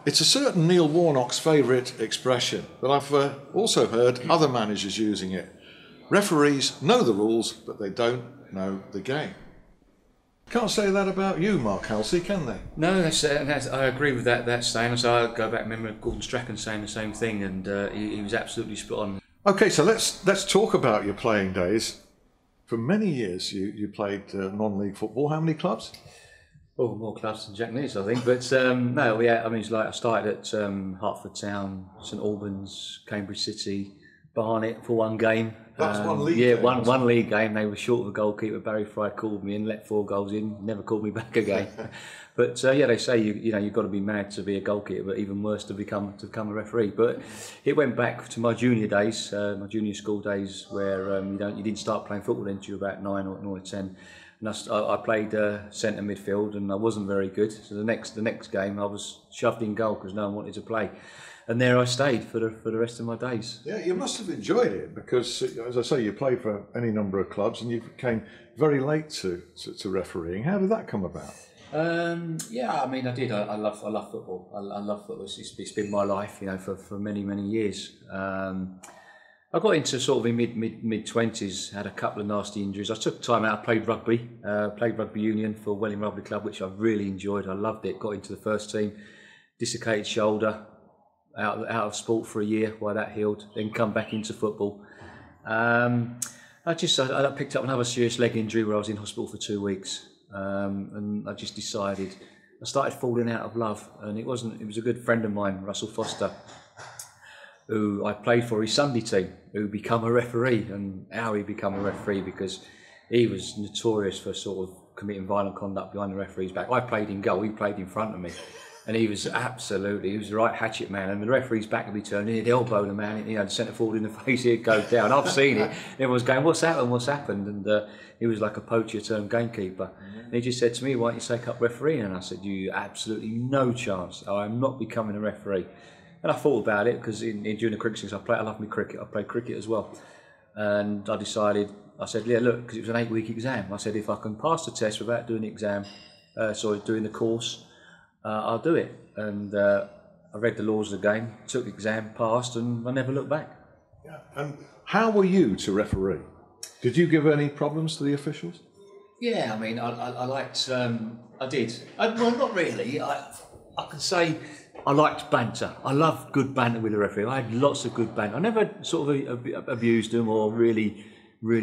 It's a certain Neil Warnock's favourite expression, but I've also heard other managers using it. Referees know the rules, but they don't know the game. Can't say that about you, Mark Halsey, can they? No, I agree with that saying. So I go back and remember Gordon Strachan saying the same thing, and he was absolutely spot on. Okay, so let's talk about your playing days. For many years you played non-league football. How many clubs? Oh, more clubs than Jack News, I think. But no, yeah, I mean, it's like I started at Hertford Town, St Albans, Cambridge City, Barnet for one game. That was one league game? Yeah, one league game. They were short of a goalkeeper. Barry Fry called me in, let 4 goals in, never called me back again. But yeah, they say you've got to be mad to be a goalkeeper, but even worse to become a referee. But it went back to my junior days, my junior school days, where you didn't start playing football until you were about 9 or 10. And I played centre midfield, and I wasn't very good. So the next game, I was shoved in goal because no one wanted to play, and there I stayed for the rest of my days. Yeah, you must have enjoyed it because, as I say, you played for any number of clubs, and you came very late to refereeing. How did that come about? Yeah, I mean, I did. I love football. I love football. It's been my life, for many years. I got into sort of in mid-20s, had a couple of nasty injuries. I took time out, I played rugby union for Welling Rugby Club, which I really enjoyed. I loved it, got into the first team, dislocated shoulder, out of sport for a year while that healed, then come back into football. I picked up another serious leg injury where I was in hospital for 2 weeks, and I just decided, I started falling out of love, and it was a good friend of mine, Russell Foster, who I played for his Sunday team, who became a referee, and how he became a referee because he was notorious for sort of committing violent conduct behind the referee's back. I played in goal, he played in front of me, and he was the right hatchet man, and the referee's back would be turned, he'd elbow the man, the centre forward in the face, he'd go down. I've seen it, everyone's going, what's happened? And he was like a poacher turned gamekeeper. And he just said to me, why don't you take up refereeing? And I said, you absolutely no chance, I'm not becoming a referee. And I thought about it because during the cricket season I love my cricket. I played cricket as well, and I said, yeah, look, because it was an 8-week exam. I said, if I can pass the test without doing the exam, doing the course, I'll do it. And I read the laws of the game, took the exam, passed, and I never looked back. Yeah. And how were you to referee? Did you give any problems to the officials? Yeah, I mean, I liked. I did. Well, not really. I can say. I liked banter. I loved good banter with the referee. I had lots of good banter. I never sort of abused them or really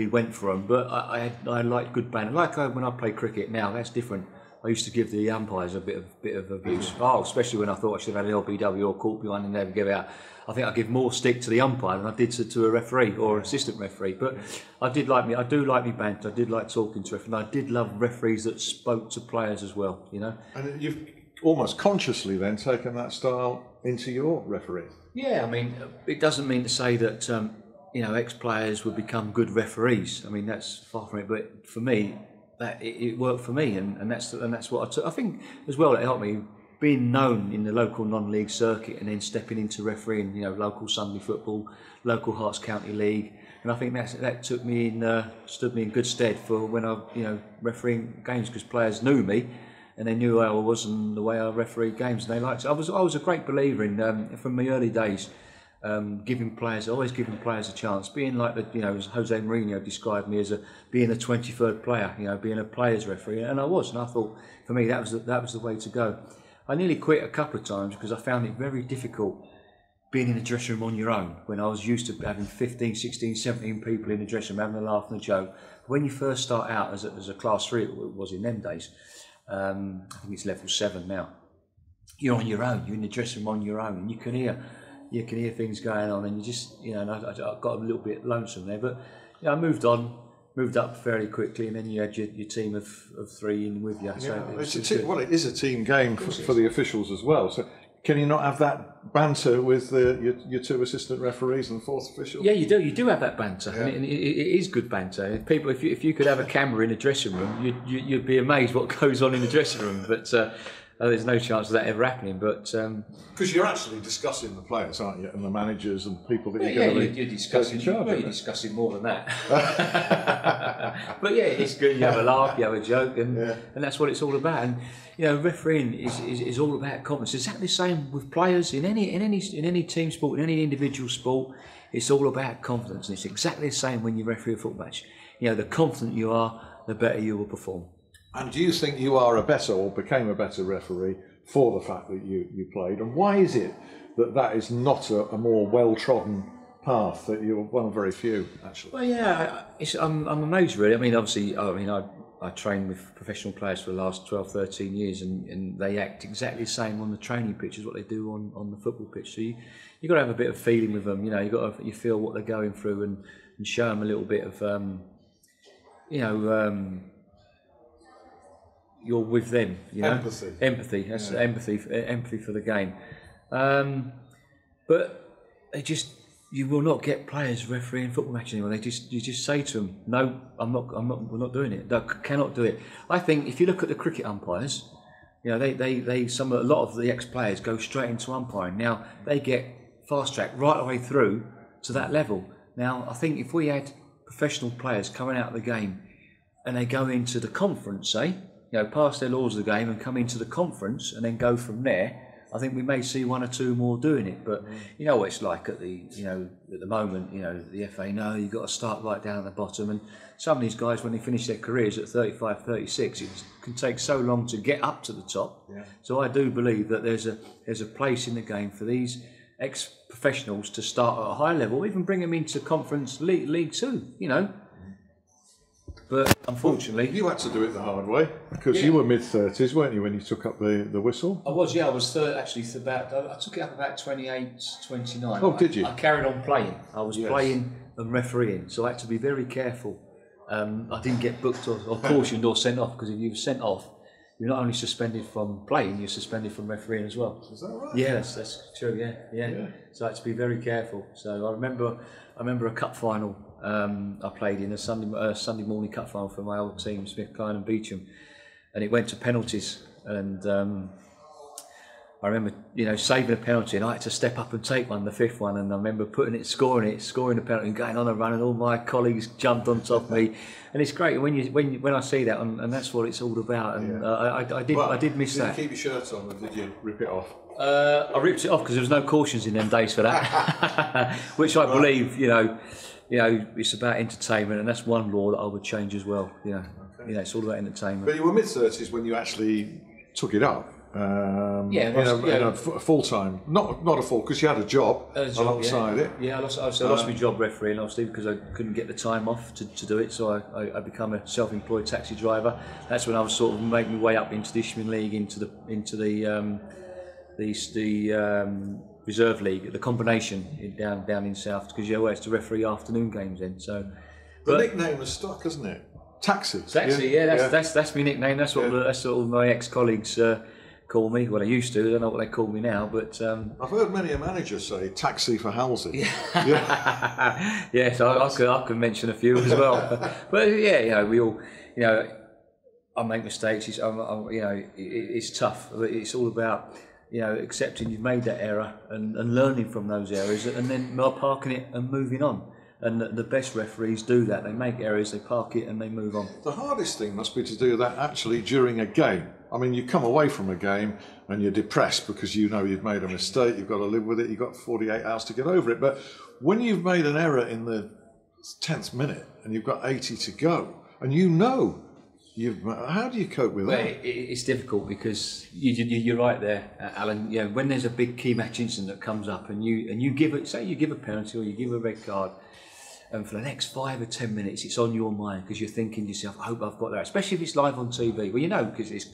went for them, but I liked good banter. Like when I play cricket now, that's different. I used to give the umpires a bit of abuse. Oh, especially when I thought I should have had an LBW or caught behind and never give out. I think I give more stick to the umpire than I did to a referee or assistant referee. But I do like me banter. I did like talking to referees. And I did love referees that spoke to players as well. And you've almost consciously then taken that style into your refereeing. Yeah, I mean, it doesn't mean to say that ex-players would become good referees. I mean, that's far from it. But for me, that it worked for me, and that's what I took. I think as well it helped me being known in the local non-league circuit, and then stepping into refereeing, local Sunday football, local Hearts County League, and I think that took me stood me in good stead for when I refereeing games, because players knew me. And they knew how I was and the way I refereed games, and they liked it. I was a great believer in from my early days, always giving players a chance. Being like as Jose Mourinho described me as being a 23rd player, being a player's referee, and I was. And I thought for me that was the way to go. I nearly quit a couple of times because I found it very difficult being in the dressing room on your own when I was used to having 15, 16, 17 people in the dressing room having a laugh and a joke. When you first start out as a class 3, it was in them days. I think it's level 7 now. You're on your own. You're in the dressing room on your own, and you can hear things going on, and you just and I got a little bit lonesome there. But I moved up fairly quickly, and then you had your team of 3 in with you. So it is a team game for the officials as well. So can you not have that banter with your 2 assistant referees and the 4th official? Yeah, you do. You do have that banter, yeah. And it is good banter. If you could have a camera in a dressing room, you'd be amazed what goes on in the dressing room. But there's no chance of that ever happening. But because you're actually discussing the players, aren't you, and the managers and people that you're discussing. You're discussing more than that. But yeah, it's good. You have a laugh, you have a joke, and that's what it's all about. And you know, refereeing is all about confidence. It's exactly the same with players in any team sport, in any individual sport. It's all about confidence, and it's exactly the same when you referee a football match. You know, the confident you are, the better you will perform. And do you think you are a better or became a better referee for the fact that you played? And why is it that is not a more well-trodden path, that you're one of very few, actually? Well, yeah, I'm amazed, really. I mean, obviously, I trained with professional players for the last 12, 13 years, and they act exactly the same on the training pitch as what they do on the football pitch. So you've got to have a bit of feeling with them. You know, you feel what they're going through and show them a little bit of, you're with them. You know, empathy. That's empathy for the game. But you will not get players refereeing football matches anymore. You just say to them, no, we're not doing it. No, cannot do it. I think if you look at the cricket umpires, you know, a lot of the ex-players go straight into umpiring. Now they get fast track right the way through to that level. Now I think if we had professional players coming out of the game and they go into the conference, pass their laws of the game and come into the conference and then go from there, I think we may see one or two more doing it. But you know what it's like at the moment, the FA you've got to start right down at the bottom, and some of these guys, when they finish their careers at 35, 36, it can take so long to get up to the top. Yeah. So I do believe that there's a place in the game for these ex-professionals to start at a high level, even bring them into Conference League 2, But unfortunately, you had to do it the hard way, because you were mid-30s, weren't you, when you took up the whistle? I was, I was I took it up about 28, 29. Oh, did you? I carried on playing. I was playing and refereeing, so I had to be very careful. I didn't get booked or cautioned or sent off, because if you were sent off, you're not only suspended from playing, you're suspended from refereeing as well. Is that right? Yeah, that's true. Yeah. So I had to be very careful. So I remember a cup final. I played in a Sunday morning cup final for my old team, Smith, Klein and Beecham, and it went to penalties. And I remember, saving a penalty, and I had to step up and take one, the fifth one. And I remember scoring the penalty, and going on a run, and all my colleagues jumped on top of me. And it's great when I see that, and that's what it's all I did miss that. Did you keep your shirt on, or did you rip it off? I ripped it off because there was no cautions in them days for that, which I believe, it's about entertainment, and that's one law that I would change as well. It's all about entertainment. But you were mid-30s when you actually took it up. In a full-time, not a full, because you had a job alongside it. Yeah, I lost my job refereeing, obviously, because I couldn't get the time off to do it. So I become a self-employed taxi driver. That's when I was sort of making my way up into the Ishmael League, into the Reserve League, the combination down in South, because you always to referee afternoon games then. So the nickname has stuck, hasn't it? Taxi, that's my nickname. That's what all my ex-colleagues call me. Well, they used to. I don't know what they call me now, but I've heard many a manager say "taxi for Halsey." Yes, I can mention a few as well. But we all, I make mistakes. It's tough. It's all about accepting you've made that error and learning from those errors, and then parking it and moving on. And the best referees do that. They make errors, they park it, and they move on. The hardest thing must be to do that actually during a game. I mean, you come away from a game and you're depressed because you've made a mistake, you've got to live with it, you've got 48 hours to get over it. But when you've made an error in the 10th minute and you've got 80 to go, and how do you cope with that? It's difficult because you're right there, Alan. When there's a big key match incident that comes up and you give a penalty or you give a red card, and for the next 5 or 10 minutes it's on your mind because you're thinking to yourself, I hope I've got that. Especially if it's live on TV. Well, because it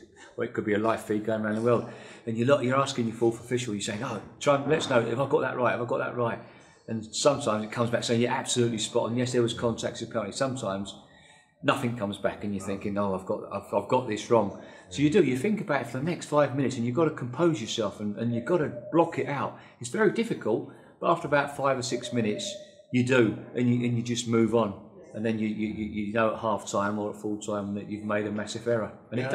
could be a live feed going around the world, and you're asking your fourth official, you're saying, let's know if I've got that right. And sometimes it comes back saying you're absolutely spot on. Yes, there was contact, a penalty. Sometimes nothing comes back and you're thinking, I've got this wrong. So you think about it for the next 5 minutes, and you've got to compose yourself and you've got to block it out. It's very difficult, but after about 5 or 6 minutes, you do, and you just move on. and then you know at half time or at full time that you've made a massive error, and it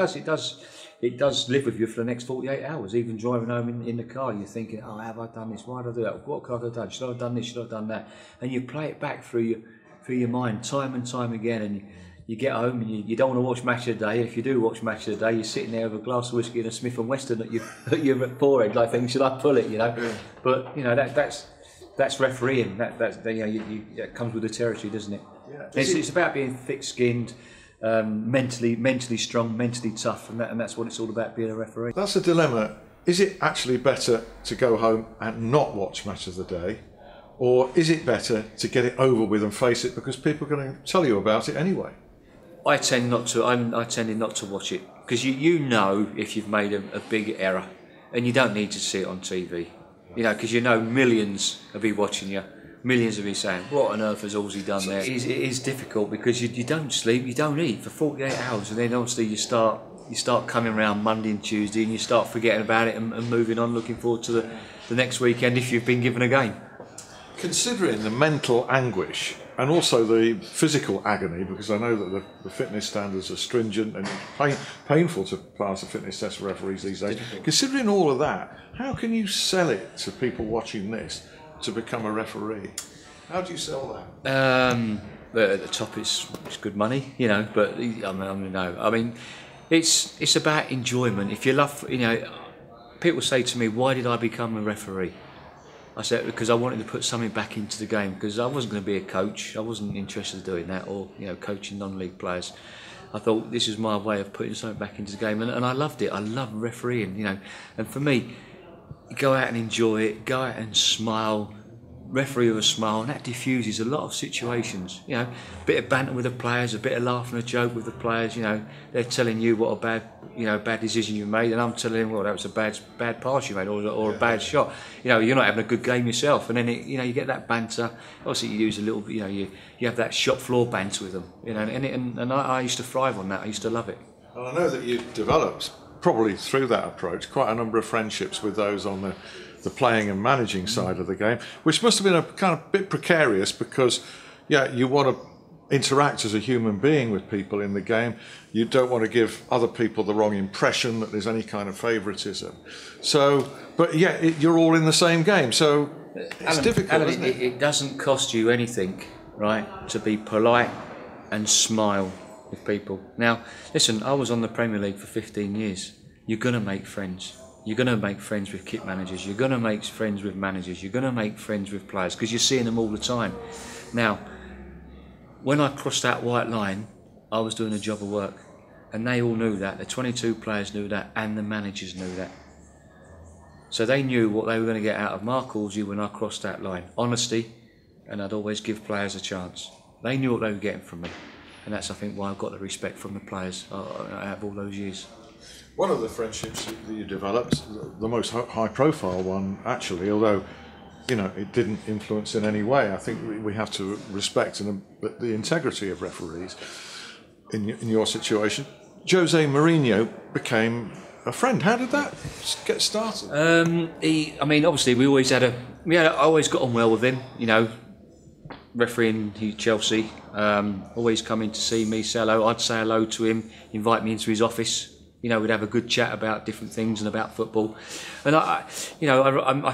does live with you for the next 48 hours. Even driving home in the car, you're thinking, oh, have I done this? Why did I do that? What could I have done? Should I have done this? Should I have done that? And you play it back through your mind time and time again, and you get home and you don't want to watch Match of the Day. If you do watch Match of the Day, you're sitting there with a glass of whiskey and a Smith & Wesson at your forehead, like thinking, should I pull it? You know, but you know that's refereeing. That comes with the territory, doesn't it? Yeah. It's about being thick-skinned, mentally strong, mentally tough, and that's what it's all about, being a referee. That's a dilemma. Is it actually better to go home and not watch Match of the Day, or is it better to get it over with and face it because people are going to tell you about it anyway? I tended not to watch it because you know if you've made a big error, and you don't need to see it on TV. You know, because you know millions will be watching you. Millions will be saying, what on earth has Halsey done there? It is difficult because you don't sleep, you don't eat for 48 hours, and then obviously you start coming around Monday and Tuesday, and you start forgetting about it and moving on, looking forward to the next weekend if you've been given a game. Considering the mental anguish and also the physical agony, because I know that the fitness standards are stringent and painful to pass a fitness test for referees these days. Considering all of that, how can you sell it to people watching this to become a referee? How do you sell that? But at the top, it's good money, you know. But I mean, it's about enjoyment. If you love, you know, people say to me, "Why did I become a referee?" I said because I wanted to put something back into the game, because I wasn't going to be a coach. I wasn't interested in doing that, or coaching non-league players. I thought this is my way of putting something back into the game, and I loved it. I love refereeing, and for me, go out and enjoy it, go out and smile, referee with a smile, and that diffuses a lot of situations. A bit of banter with the players, a bit of laugh and a joke with the players. They're telling you what a bad decision you made, and I'm telling them, well, that was a bad pass you made, or a bad shot. You're not having a good game yourself, and then you get that banter. Obviously, you use a little, you have that shop floor banter with them, and I used to thrive on that. I used to love it. And I know that you've developed, probably through that approach, quite a number of friendships with those on the playing and managing side of the game, which must have been a kind of bit precarious because, you want to interact as a human being with people in the game. You don't want to give other people the wrong impression that there's any kind of favouritism. So, but you're all in the same game, so it's difficult, isn't it? It doesn't cost you anything, right, to be polite and smile with people. Now, listen, I was on the Premier League for 15 years. You're going to make friends. You're going to make friends with kit managers. You're going to make friends with managers. You're going to make friends with players because you're seeing them all the time. Now, when I crossed that white line, I was doing a job of work, and they all knew that. The 22 players knew that, and the managers knew that. So they knew what they were going to get out of Mark Halsey when I crossed that line. Honesty, and I'd always give players a chance. They knew what they were getting from me, and that's, I think, why I've got the respect from the players out of all those years. One of the friendships that you developed, the most high-profile one, actually, although it didn't influence in any way. I think we have to respect the integrity of referees. In your situation, Jose Mourinho became a friend. How did that get started? Obviously, we always I always got on well with him. Refereeing Chelsea, always coming to see me, say hello. I'd say hello to him, invite me into his office. We'd have a good chat about different things and about football. And I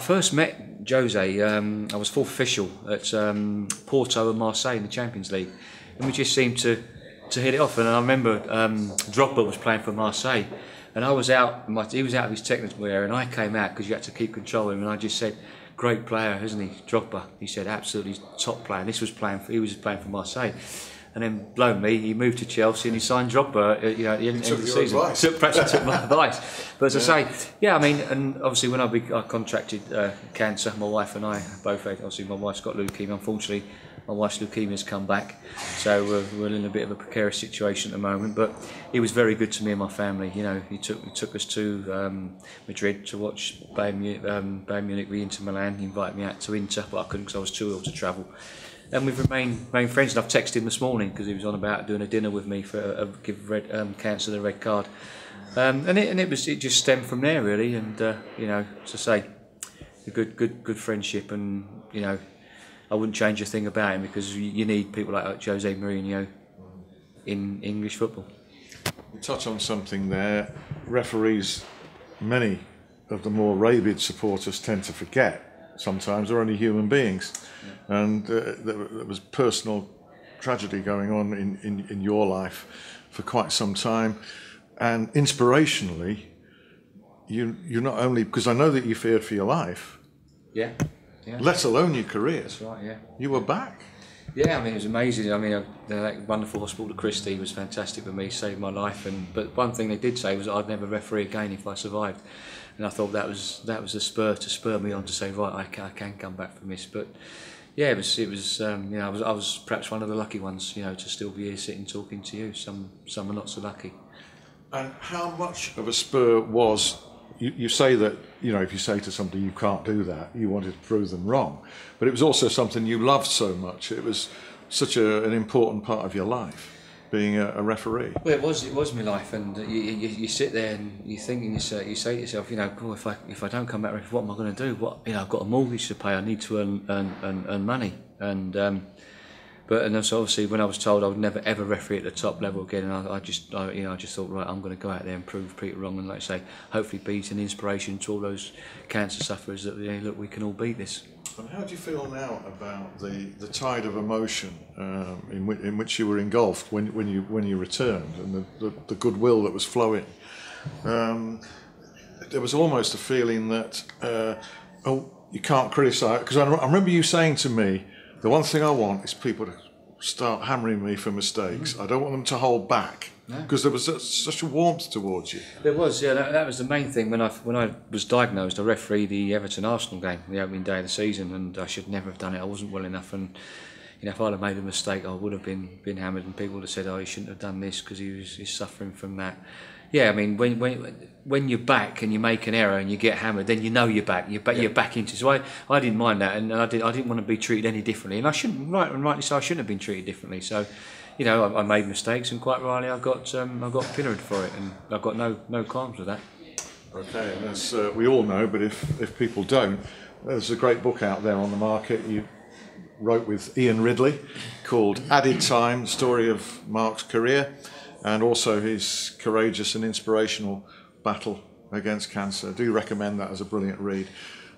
first met Jose. I was fourth official at Porto and Marseille in the Champions League, and we just seemed to hit it off. And I remember Drogba was playing for Marseille, and I was out. He was out of his technical area, and I came out because you had to keep control of him. And I just said, "Great player, isn't he, Drogba?" He said, "Absolutely top player." And he was playing for Marseille. And then, blow me, he moved to Chelsea and he signed Drogba at the end of the season. Perhaps he took my advice. But as I say, and obviously when I contracted cancer, my wife and I both had, obviously my wife's got leukemia. Unfortunately, my wife's leukemia's come back. So we're in a bit of a precarious situation at the moment. But he was very good to me and my family. He took us to Madrid to watch Bayern Munich v Inter Milan. He invited me out to Inter, but I couldn't because I was too ill to travel. And we've remained friends, and I've texted him this morning because he was on about doing a dinner with me for give cancer the red card, and it just stemmed from there really, and to say a good friendship, and I wouldn't change a thing about him, because you need people like Jose Mourinho in English football. You touch on something there. Referees, many of the more rabid supporters tend to forget sometimes they're only human beings. Yeah. And there was personal tragedy going on in your life for quite some time. And inspirationally, you not only, because I know that you feared for your life, yeah. let alone your career. That's right, yeah. You were back. Yeah, I mean, it was amazing. I mean, that wonderful hospital at Christie was fantastic for me, saved my life. But one thing they did say was that I'd never referee again if I survived. And I thought that was a spur to spur me on to say, right, I can come back from this. But yeah, it was you know, I was perhaps one of the lucky ones, you know, to still be here sitting talking to you. Some are not so lucky. And how much of a spur was, you say that, you know, if you say to somebody you can't do that, you wanted to prove them wrong, but it was also something you loved so much. It was such an important part of your life, being a referee. Well, it was my life, and you sit there and you think, and you say to yourself, you know, oh, if I don't come back, what am I going to do? What, you know, I've got a mortgage to pay. I need to earn money, and so obviously when I was told I would never ever referee at the top level again, and I just thought, right, I'm going to go out there and prove people wrong, and like I say, hopefully be an inspiration to all those cancer sufferers that, you know, look, we can all beat this. And how do you feel now about the tide of emotion in which you were engulfed when you returned, and the goodwill that was flowing? There was almost a feeling that you can't criticise, because I remember you saying to me, the one thing I want is people to start hammering me for mistakes. I don't want them to hold back, because there was such a warmth towards you. There was, yeah. That was the main thing. When I was diagnosed, I refereed the Everton-Arsenal game, the opening day of the season, and I should never have done it. I wasn't well enough, and you know, if I'd have made a mistake, I would have been hammered, and people would have said, "Oh, you shouldn't have done this because he's suffering from that." Yeah, I mean, when you're back and you make an error and you get hammered, then you know you're back. You're back into. So I didn't mind that, and I didn't want to be treated any differently, and I shouldn't. Rightly so, I shouldn't have been treated differently. So, you know, I made mistakes, and quite rightly, I got pilloried for it, and I've got no qualms with that. Okay, and as we all know, but if people don't, there's a great book out there on the market. You wrote with Ian Ridley called Added Time, the story of Mark's career, and also his courageous and inspirational battle against cancer. I do recommend that as a brilliant read.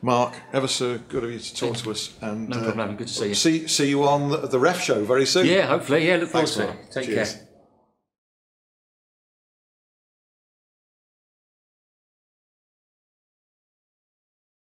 Mark, ever so good of you to talk to us. And no problem, good to see you. See you on the Ref Show very soon. Yeah, hopefully. Yeah, look forward Thanks, to Mark. it. Take Cheers. care.